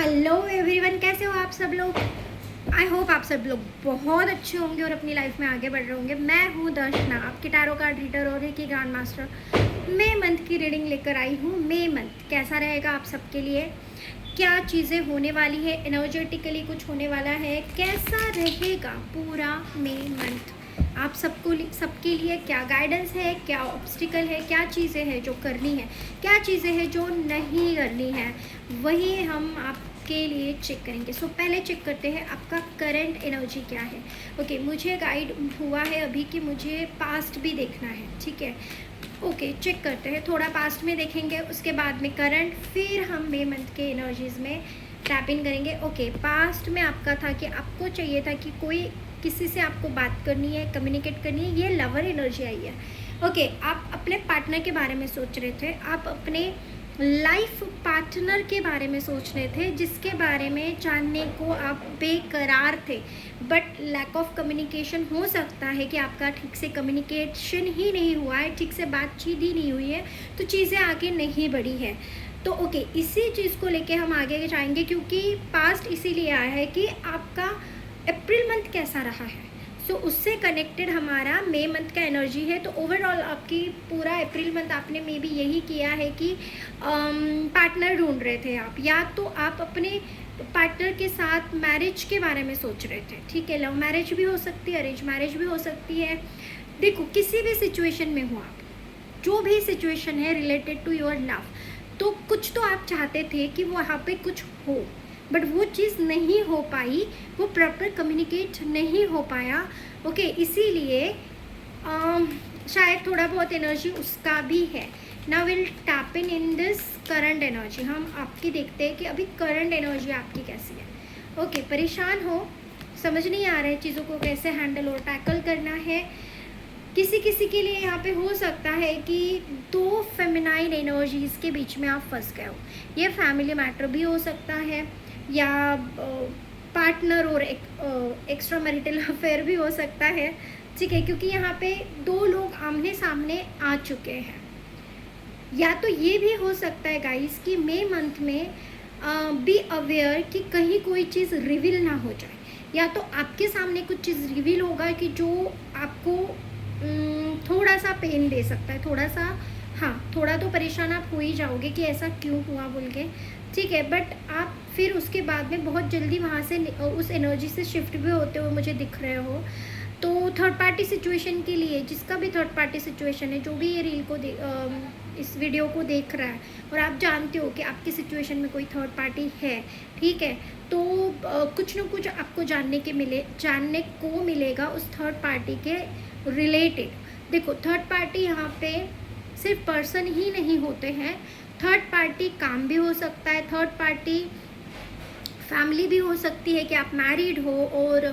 Hello everyone, कैसे हो आप सब लोग। आई होप आप सब लोग बहुत अच्छे होंगे और अपनी लाइफ में आगे बढ़ रहे होंगे। मैं हूँ दर्शना, आपकी टैरो कार्ड रीडर और रेकी ग्रैंड मास्टर। मई मंथ की रीडिंग लेकर आई हूँ। मई मंथ कैसा रहेगा आप सबके लिए, क्या चीज़ें होने वाली है, एनर्जेटिकली कुछ होने वाला है, कैसा रहेगा पूरा मई मंथ आप सबके लिए, क्या गाइडेंस है, क्या ऑब्स्टिकल है, क्या चीज़ें हैं जो करनी है, क्या चीज़ें हैं जो नहीं करनी है, वही हम आपके लिए चेक करेंगे। सो पहले चेक करते हैं आपका करंट एनर्जी क्या है। ओके, मुझे गाइड हुआ है अभी कि मुझे पास्ट भी देखना है, ठीक है। ओके, चेक करते हैं, थोड़ा पास्ट में देखेंगे, उसके बाद में करंट, फिर हम मई मंथ के एनर्जीज़ में टैप इन करेंगे। ओके, पास्ट में आपका था कि आपको चाहिए था कि कोई किसी से आपको बात करनी है, कम्युनिकेट करनी है, ये लवर एनर्जी आई है। ओके, आप अपने पार्टनर के बारे में सोच रहे थे, आप अपने लाइफ पार्टनर के बारे में सोच रहे थे, जिसके बारे में जानने को आप बेकरार थे, बट लैक ऑफ कम्युनिकेशन हो सकता है कि आपका ठीक से कम्युनिकेशन ही नहीं हुआ है, ठीक से बातचीत ही नहीं हुई है, तो चीज़ें आगे नहीं बढ़ी है। तो ओके, इसी चीज़ को लेके हम आगे जाएंगे, क्योंकि पास्ट इसीलिए आया है कि आपका अप्रैल मंथ कैसा रहा है। सो उससे कनेक्टेड हमारा मई मंथ का एनर्जी है। तो ओवरऑल आपकी पूरा अप्रैल मंथ आपने मे बी यही किया है कि पार्टनर ढूंढ रहे थे आप, या तो आप अपने पार्टनर के साथ मैरिज के बारे में सोच रहे थे, ठीक है। लव मैरिज भी हो सकती है, अरेंज मैरिज भी हो सकती है। देखो, किसी भी सिचुएशन में हो आप, जो भी सिचुएशन है रिलेटेड टू योर लव, तो कुछ तो आप चाहते थे कि वहाँ पे कुछ हो, बट वो चीज़ नहीं हो पाई, वो प्रॉपर कम्युनिकेट नहीं हो पाया। ओके, इसीलिए शायद थोड़ा बहुत एनर्जी उसका भी है। Now will tap in this current energy. हम आपकी देखते हैं कि अभी करंट एनर्जी आपकी कैसी है। ओके, परेशान हो, समझ नहीं आ रहा है चीज़ों को कैसे हैंडल और टैकल करना है। किसी किसी के लिए यहाँ पे हो सकता है कि दो फेमिनाइन एनर्जीज़ के बीच में आप फंस गए हो। ये फैमिली मैटर भी हो सकता है, या पार्टनर और एक्स्ट्रा मैरिटल अफेयर भी हो सकता है, ठीक है, क्योंकि यहाँ पे दो लोग आमने सामने आ चुके हैं। या तो ये भी हो सकता है गाइस कि मई मंथ में बी अवेयर कि कहीं कोई चीज़ रिवील ना हो जाए, या तो आपके सामने कुछ चीज़ रिवील होगा कि जो आपको थोड़ा सा पेन दे सकता है, थोड़ा सा, हाँ, थोड़ा तो परेशान आप हो ही जाओगे कि ऐसा क्यों हुआ बोल के, ठीक है। बट आप फिर उसके बाद में बहुत जल्दी वहाँ से उस एनर्जी से शिफ्ट भी होते हुए मुझे दिख रहे हो। तो थर्ड पार्टी सिचुएशन के लिए, जिसका भी थर्ड पार्टी सिचुएशन है, जो भी ये रील को इस वीडियो को देख रहा है और आप जानते हो कि आपकी सिचुएशन में कोई थर्ड पार्टी है, ठीक है, तो कुछ न कुछ आपको जानने को मिलेगा उस थर्ड पार्टी के रिलेटेड। देखो, थर्ड पार्टी यहाँ पे सिर्फ पर्सन ही नहीं होते हैं, थर्ड पार्टी काम भी हो सकता है, थर्ड पार्टी फैमिली भी हो सकती है कि आप मैरिड हो और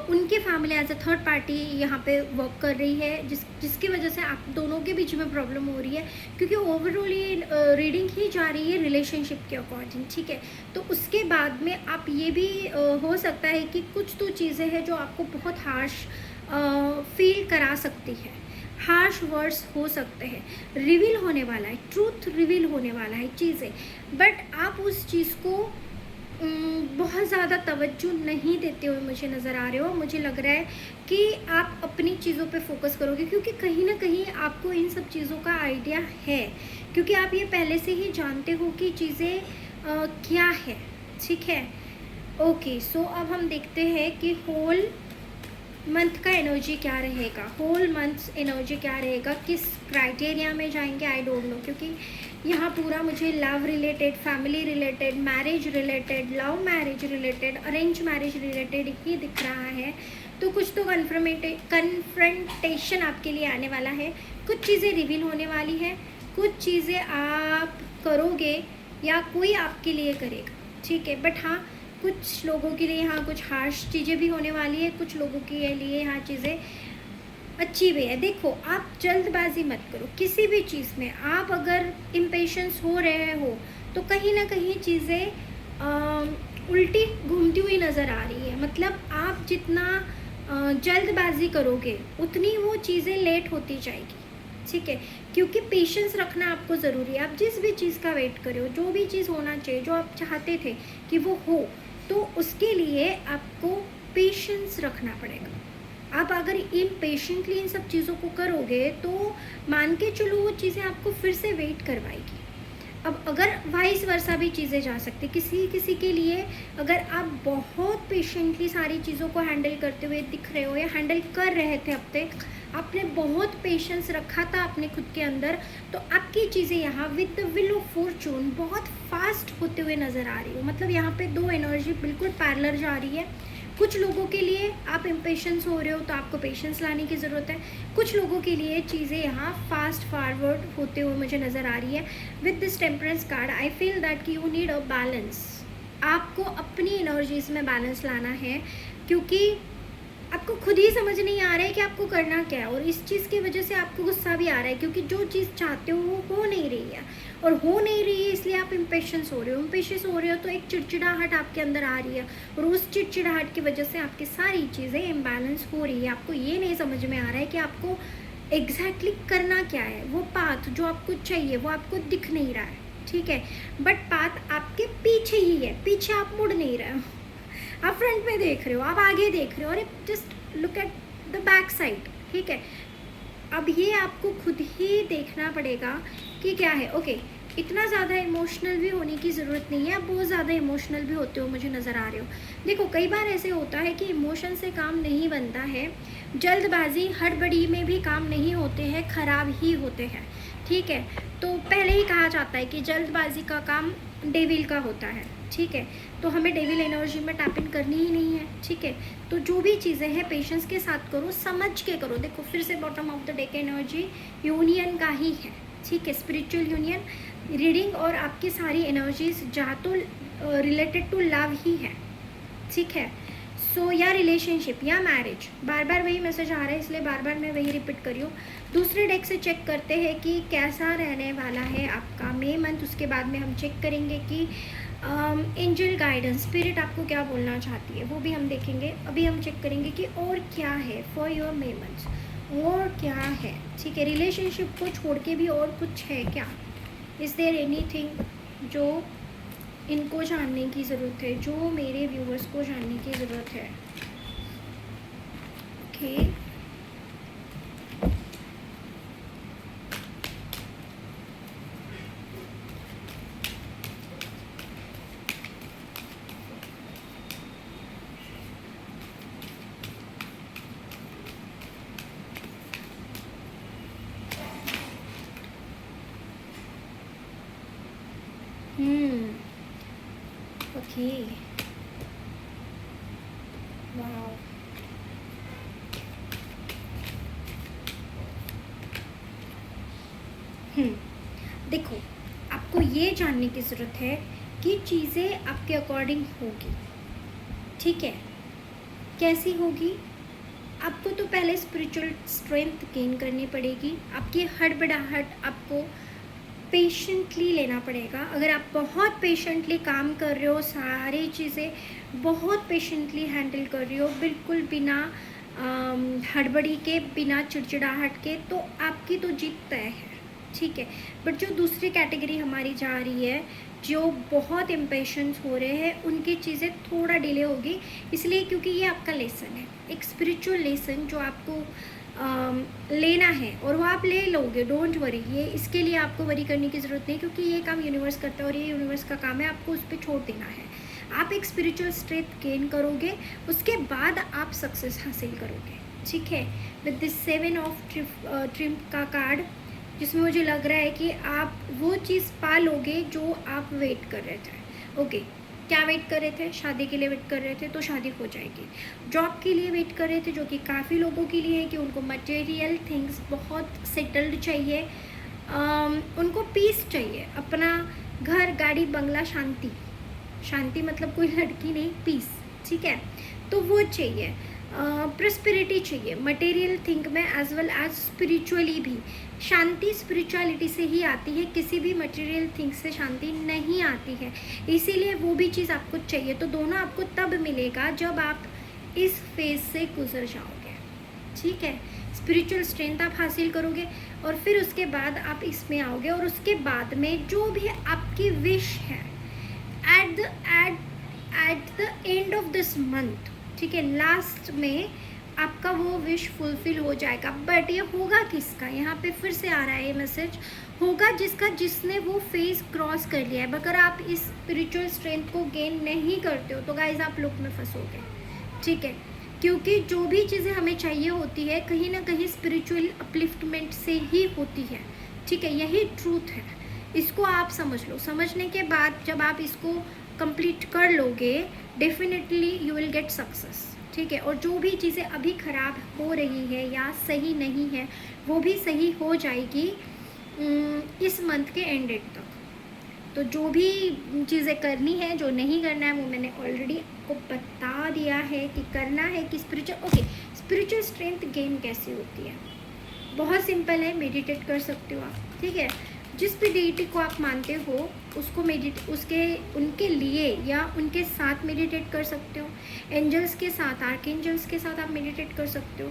उनकी family as a third party यहाँ पे वर्क कर रही है, जिसकी वजह से आप दोनों के बीच में प्रॉब्लम हो रही है, क्योंकि ओवरऑल ये रीडिंग ही जा रही है रिलेशनशिप के अकॉर्डिंग, ठीक है। तो उसके बाद में आप ये भी हो सकता है कि कुछ तो चीज़ें हैं जो आपको बहुत हार्श फील करा सकती है, हार्श वर्ड्स हो सकते हैं, रिवील होने वाला है, ट्रूथ रिवील होने वाला है चीज़ें, बट आप उस चीज़ को बहुत ज़्यादा तवज्जो नहीं देते हुए मुझे नज़र आ रहे हो। मुझे लग रहा है कि आप अपनी चीज़ों पे फोकस करोगे, क्योंकि कहीं ना कहीं आपको इन सब चीज़ों का आइडिया है, क्योंकि आप ये पहले से ही जानते हो कि चीज़ें क्या है, ठीक है। ओके, सो अब हम देखते हैं कि होल मंथ का एनर्जी क्या रहेगा, होल मंथ एनर्जी क्या रहेगा, किस क्राइटेरिया में जाएंगे, आई डोंट नो, क्योंकि यहाँ पूरा मुझे love related, family related, marriage related, love marriage related, arrange marriage related ही दिख रहा है। तो कुछ तो कन्फ्रंटेशन आपके लिए आने वाला है, कुछ चीज़ें रिवील होने वाली है, कुछ चीज़ें आप करोगे या कोई आपके लिए करेगा, ठीक है। बट हाँ, कुछ लोगों के लिए यहाँ कुछ हार्श चीज़ें भी होने वाली है, कुछ लोगों के लिए यहाँ चीज़ें अच्छी भी है। देखो, आप जल्दबाजी मत करो किसी भी चीज़ में। आप अगर इम्पेशंस हो रहे हो तो कहीं ना कहीं चीज़ें उल्टी घूमती हुई नज़र आ रही है। मतलब आप जितना जल्दबाजी करोगे उतनी वो चीज़ें लेट होती जाएगी, ठीक है, क्योंकि पेशेंस रखना आपको ज़रूरी है। आप जिस भी चीज़ का वेट कर रहे हो, जो भी चीज़ होना चाहिए, जो आप चाहते थे कि वो हो, तो उसके लिए आपको पेशेंस रखना पड़ेगा। आप अगर इम्पेशेंटली इन सब चीज़ों को करोगे तो मान के चलो वो चीज़ें आपको फिर से वेट करवाएगी। अब अगर वाइस वर्सा भी चीज़ें जा सकती, किसी किसी के लिए अगर आप बहुत पेशेंटली सारी चीज़ों को हैंडल करते हुए दिख रहे हो या हैंडल कर रहे थे अब तक, आपने बहुत पेशेंस रखा था अपने खुद के अंदर, तो आपकी चीज़ें यहाँ with the will of Fortune बहुत फास्ट होते हुए नज़र आ रही हो। मतलब यहाँ पे दो एनर्जी बिल्कुल पैरेलल जा रही है। कुछ लोगों के लिए आप इम्पेशेंस हो रहे हो तो आपको पेशेंस लाने की ज़रूरत है। कुछ लोगों के लिए चीज़ें यहाँ फास्ट फॉरवर्ड होते हुए मुझे नज़र आ रही है। With this temperance card I feel that कि यू नीड अ बैलेंस। आपको अपनी एनर्जीज में बैलेंस लाना है, क्योंकि आपको खुद ही समझ नहीं आ रहा है कि आपको करना क्या है, और इस चीज़ की वजह से आपको गुस्सा भी आ रहा है, क्योंकि जो चीज़ चाहते हो वो हो नहीं रही है, और हो नहीं रही है इसलिए आप इम्पेशेंस हो रहे हो। इम्पेशेंस हो रहे हो तो एक चिड़चिड़ाहट आपके अंदर आ रही है, और उस चिड़चिड़ाहट की वजह से आपकी सारी चीज़ें इम्बैलेंस हो रही है। आपको ये नहीं समझ में आ रहा है कि आपको एग्जैक्टली करना क्या है। वो पाथ जो आपको चाहिए वो आपको दिख नहीं रहा है, ठीक है, बट पाथ आपके पीछे ही है, पीछे आप मुड़ नहीं रहे हो। आप फ्रंट में देख रहे हो, आप आगे देख रहे हो, और just look at the back side, ठीक है। अब ये आपको खुद ही देखना पड़ेगा कि क्या है। ओके, इतना ज़्यादा इमोशनल भी होने की ज़रूरत नहीं है, आप बहुत ज़्यादा इमोशनल भी होते हो मुझे नज़र आ रहे हो। देखो, कई बार ऐसे होता है कि इमोशन से काम नहीं बनता है, जल्दबाजी हड़बड़ी में भी काम नहीं होते हैं, ख़राब ही होते हैं, ठीक है। तो पहले ही कहा जाता है कि जल्दबाजी का काम डेविल का होता है, ठीक है। तो हमें डेविल एनर्जी में टैप इन करनी ही नहीं है, ठीक है। तो जो भी चीज़ें हैं पेशेंस के साथ करो, समझ के करो। देखो, फिर से bottom of the deck energy union का ही है, ठीक है, स्पिरिचुअल यूनियन। रीडिंग और आपकी सारी एनर्जीज जहाँ तो रिलेटेड टू लव ही है, ठीक है। सो या रिलेशनशिप या मैरिज, बार बार वही मैसेज आ रहा है इसलिए बार बार मैं वही रिपीट करी हूँ। दूसरे डेक से चेक करते हैं कि कैसा रहने वाला है आपका मे मंथ। उसके बाद में हम चेक करेंगे कि एंजल गाइडेंस, स्पिरिट आपको क्या बोलना चाहती है, वो भी हम देखेंगे। अभी हम चेक करेंगे कि और क्या है फॉर योर मे मंथ, और क्या है, ठीक है। रिलेशनशिप को छोड़ के भी और कुछ है क्या? इज़ देयर एनीथिंग जो इनको जानने की ज़रूरत है, जो मेरे व्यूवर्स को जानने की ज़रूरत है? Okay, okay, wow. देखो, आपको ये जानने की ज़रूरत है कि चीज़ें आपके अकॉर्डिंग होगी, ठीक है। कैसी होगी? आपको तो पहले स्पिरिचुअल स्ट्रेंथ गेन करनी पड़ेगी। आपकी हड़बड़ाहट आपको पेशेंटली लेना पड़ेगा। अगर आप बहुत पेशेंटली काम कर रहे हो, सारी चीज़ें बहुत पेशेंटली हैंडल कर रही हो, बिल्कुल बिना हड़बड़ी के, बिना चिड़चिड़ाहट के, तो आपकी तो जीत तय है, ठीक है। बट जो दूसरी कैटेगरी हमारी जा रही है, जो बहुत इम्पेशेंस हो रहे हैं, उनकी चीज़ें थोड़ा डिले होगी, इसलिए क्योंकि ये आपका लेसन है, एक स्पिरिचुअल लेसन जो आपको लेना है, और वो आप ले लोगे, डोंट वरी। ये इसके लिए आपको वरी करने की ज़रूरत नहीं, क्योंकि ये काम यूनिवर्स करता है और ये यूनिवर्स का काम है, आपको उस पर छोड़ देना है। आप एक स्पिरिचुअल स्ट्रेंथ गेन करोगे, उसके बाद आप सक्सेस हासिल करोगे, ठीक है। विद दिस 7 ऑफ ट्रिम्प का कार्ड, जिसमें मुझे लग रहा है कि आप वो चीज़ पा लोगे जो आप वेट कर रहे थे। ओके, क्या वेट कर रहे थे? शादी के लिए वेट कर रहे थे, तो शादी हो जाएगी। जॉब के लिए वेट कर रहे थे, जो कि काफ़ी लोगों के लिए है कि उनको मटेरियल थिंग्स बहुत सेटल्ड चाहिए, उनको पीस चाहिए, अपना घर, गाड़ी, बंगला, शांति। शांति मतलब कोई लड़की नहीं, पीस, ठीक है। तो वो चाहिए, प्रॉस्पेरिटी चाहिए मटेरियल थिंग में, एज वेल एज स्पिरिचुअली भी। शांति स्पिरिचुअलिटी से ही आती है, किसी भी मटेरियल थिंग से शांति नहीं आती है, इसीलिए वो भी चीज़ आपको चाहिए। तो दोनों आपको तब मिलेगा जब आप इस फेज से गुजर जाओगे, ठीक है। स्पिरिचुअल स्ट्रेंथ आप हासिल करोगे, और फिर उसके बाद आप इसमें आओगे और उसके बाद में जो भी आपकी विश है at the end of this month, ठीक है, लास्ट में आपका वो विश फुलफिल हो जाएगा। बट ये होगा किसका, यहाँ पे फिर से आ रहा है ये मैसेज, होगा जिसने वो फेज क्रॉस कर लिया है। अगर आप इस स्पिरिचुअल स्ट्रेंथ को गेन नहीं करते हो तो गाइज आप लूप में फंसोगे, ठीक है, क्योंकि जो भी चीज़ें हमें चाहिए होती है कहीं ना कहीं स्पिरिचुअल अपलिफ्टमेंट से ही होती है, ठीक है, यही ट्रूथ है। इसको आप समझ लो, समझने के बाद जब आप इसको कंप्लीट कर लोगे definitely you will get success, ठीक है। और जो भी चीज़ें अभी ख़राब हो रही है या सही नहीं है वो भी सही हो जाएगी इस मंथ के एंड डेट तक। तो जो भी चीज़ें करनी है, जो नहीं करना है, वो मैंने ऑलरेडी आपको बता दिया है कि करना है कि स्पिरिचुअल स्ट्रेंथ गेन कैसे होती है। बहुत सिंपल है, मेडिटेट कर सकते हो आप, ठीक है। जिस भी डेटी को आप मानते हो उसको उनके लिए या उनके साथ मेडिटेट कर सकते हो। एंजल्स के साथ, आर्कएंजल्स के साथ आप मेडिटेट कर सकते हो।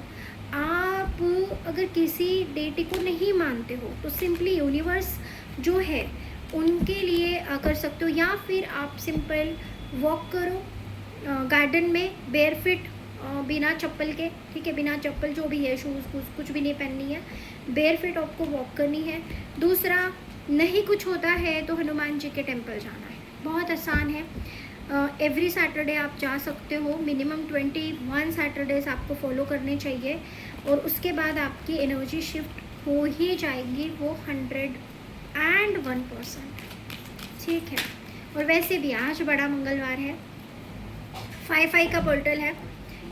आप अगर किसी डेटी को नहीं मानते हो तो सिंपली यूनिवर्स जो है उनके लिए कर सकते हो, या फिर आप सिंपल वॉक करो गार्डन में बेयरफिट, बिना चप्पल के, ठीक है, बिना चप्पल, जो भी है, शूज़ कुछ भी नहीं पहननी है, बेयरफिट आपको वॉक करनी है। दूसरा, नहीं कुछ होता है तो हनुमान जी के टेंपल जाना है, बहुत आसान है। एवरी सैटरडे आप जा सकते हो, मिनिमम 21 सैटरडेज आपको फॉलो करने चाहिए और उसके बाद आपकी एनर्जी शिफ्ट हो ही जाएगी वो 101%, ठीक है। और वैसे भी आज बड़ा मंगलवार है, 5 का पोर्टल है,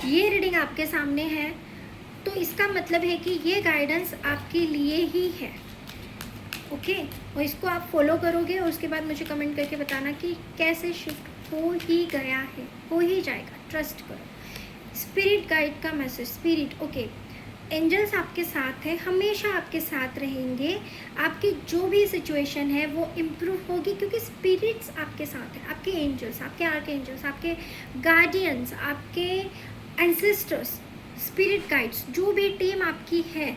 ये रीडिंग आपके सामने है तो इसका मतलब है कि ये गाइडेंस आपके लिए ही है, ओके। और इसको आप फॉलो करोगे और उसके बाद मुझे कमेंट करके बताना कि कैसे शिफ्ट हो ही गया है, हो ही जाएगा, ट्रस्ट करो। स्पिरिट गाइड का मैसेज, स्पिरिट, ओके, एंजल्स आपके साथ है, हमेशा आपके साथ रहेंगे। आपकी जो भी सिचुएशन है वो इम्प्रूव होगी क्योंकि स्पिरिट्स आपके साथ है, आपके एंजल्स, आपके आर्क एंजल्स, आपके गार्डियंस, आपके एंसेस्टर्स, स्पिरिट गाइड्स, जो भी टीम आपकी है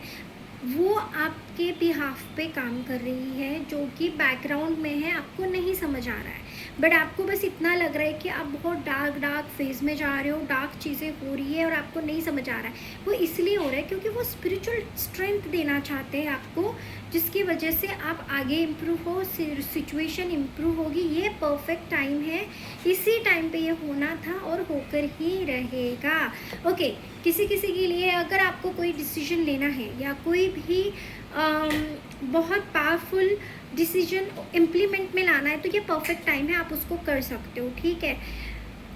वो आपके बिहाफ पे काम कर रही है, जो कि बैकग्राउंड में है, आपको नहीं समझ आ रहा है, बट आपको बस इतना लग रहा है कि आप बहुत डार्क फेज में जा रहे हो, डार्क चीज़ें हो रही है और आपको नहीं समझ आ रहा है। वो इसलिए हो रहा है क्योंकि वो स्पिरिचुअल स्ट्रेंथ देना चाहते हैं आपको, जिसकी वजह से आप आगे इम्प्रूव हो, सिचुएशन इम्प्रूव होगी। ये परफेक्ट टाइम है, इसी टाइम पे ये होना था और होकर ही रहेगा, ओके। किसी के लिए अगर आपको कोई डिसीजन लेना है या कोई भी बहुत पावरफुल डिसीजन इम्प्लीमेंट में लाना है तो ये परफेक्ट टाइम है, आप उसको कर सकते हो, ठीक है।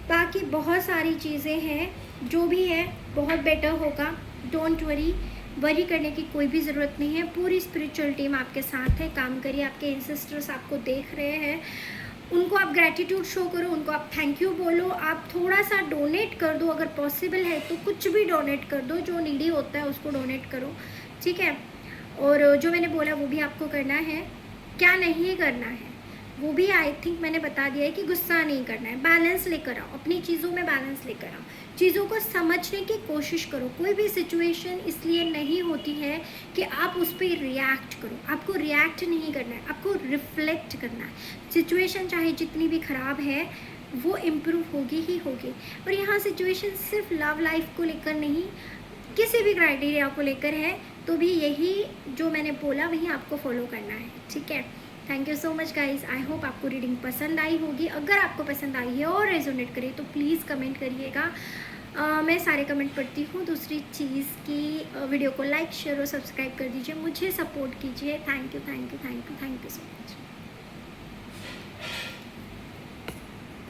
बाकी बहुत सारी चीज़ें हैं, जो भी है बहुत बेटर होगा, डोंट वरी करने की कोई भी ज़रूरत नहीं है। पूरी स्पिरिचुअल टीम आपके साथ है, काम करिए, आपके एंसेस्टर्स आपको देख रहे हैं, उनको आप ग्रैटिट्यूड शो करो, उनको आप थैंक यू बोलो, आप थोड़ा सा डोनेट कर दो, अगर पॉसिबल है तो कुछ भी डोनेट कर दो, जो नीडी होता है उसको डोनेट करो, ठीक है। और जो मैंने बोला वो भी आपको करना है, क्या नहीं करना है वो भी आई थिंक मैंने बता दिया है कि गुस्सा नहीं करना है, बैलेंस लेकर आओ, अपनी चीज़ों में बैलेंस लेकर आओ, चीज़ों को समझने की कोशिश करो। कोई भी सिचुएशन इसलिए नहीं होती है कि आप उस पर रिएक्ट करो, आपको रिएक्ट नहीं करना है, आपको रिफ्लेक्ट करना है। सिचुएशन चाहे जितनी भी ख़राब है वो इम्प्रूव होगी ही होगी। और यहाँ सिचुएशन सिर्फ लव लाइफ को लेकर नहीं, किसी भी क्राइटेरिया को लेकर है, तो भी यही जो मैंने बोला वही आपको फॉलो करना है, ठीक है। Thank you so much guys, I hope आपको रीडिंग पसंद आई होगी। अगर आपको पसंद आई है और रेजोनेट करे तो प्लीज़ कमेंट करिएगा, मैं सारे कमेंट पढ़ती हूँ। दूसरी चीज़ की वीडियो को लाइक शेयर और सब्सक्राइब कर दीजिए, मुझे सपोर्ट कीजिए। Thank you so much.